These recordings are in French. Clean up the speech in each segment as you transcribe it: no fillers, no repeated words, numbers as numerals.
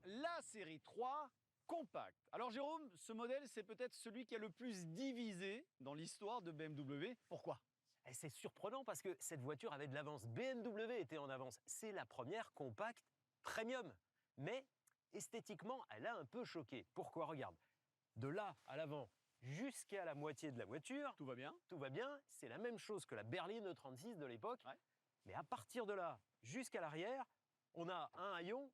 la série 3 compacte. Alors Jérôme, ce modèle, c'est peut-être celui qui a le plus divisé dans l'histoire de BMW. Pourquoi? Et c'est surprenant parce que cette voiture avait de l'avance. BMW était en avance. C'est la première compacte premium. Mais esthétiquement, elle a un peu choqué. Pourquoi? Regarde, de là à l'avant jusqu'à la moitié de la voiture, Tout va bien? tout va bien. C'est la même chose que la berline E36 de l'époque. Ouais. Mais à partir de là jusqu'à l'arrière, on a un haillon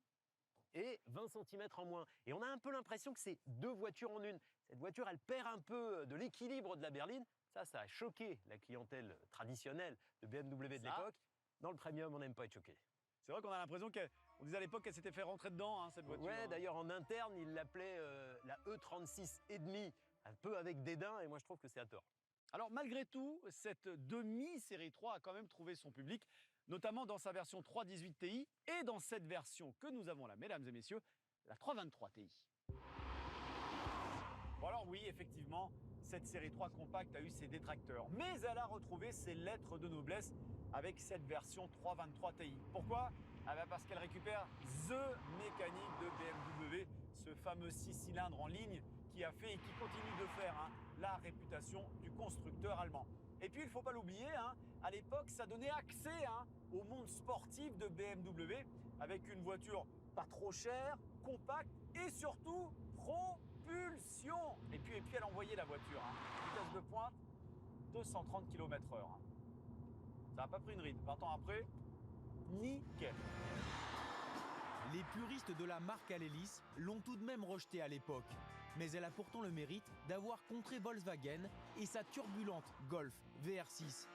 et 20 cm en moins. Et on a un peu l'impression que c'est deux voitures en une. Cette voiture, elle perd un peu de l'équilibre de la berline. Ça a choqué la clientèle traditionnelle de BMW de l'époque. Dans le premium, on n'aime pas être choqué. C'est vrai qu'on a l'impression qu'on disait à l'époque qu'elle s'était fait rentrer dedans, hein, cette voiture. Ouais, d'ailleurs, en interne, ils l'appelaient la E36,5, un peu avec dédain, et moi, je trouve que c'est à tort. Alors malgré tout, cette demi-série 3 a quand même trouvé son public, notamment dans sa version 318 Ti et dans cette version que nous avons là, mesdames et messieurs, la 323 Ti. Bon alors oui, effectivement, cette série 3 compacte a eu ses détracteurs, mais elle a retrouvé ses lettres de noblesse avec cette version 323 Ti. Pourquoi? Parce qu'elle récupère THE mécanique de BMW, ce fameux 6 cylindres en ligne qui a fait et qui continue de faire la réputation du constructeur allemand. Et puis il ne faut pas l'oublier, à l'époque ça donnait accès au monde sportif de BMW avec une voiture pas trop chère, compacte et surtout propulsion. Et puis elle envoyait la voiture, vitesse de pointe 230 km/h. Ça n'a pas pris une ride. 20 ans après, nickel. Les puristes de la marque à l'hélice l'ont tout de même rejetée à l'époque. Mais elle a pourtant le mérite d'avoir contré Volkswagen et sa turbulente Golf VR6.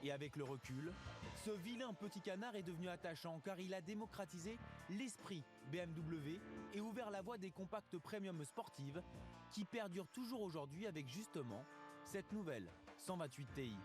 Et avec le recul, ce vilain petit canard est devenu attachant car il a démocratisé l'esprit BMW et ouvert la voie des compacts premium sportives qui perdurent toujours aujourd'hui avec justement cette nouvelle 128 Ti.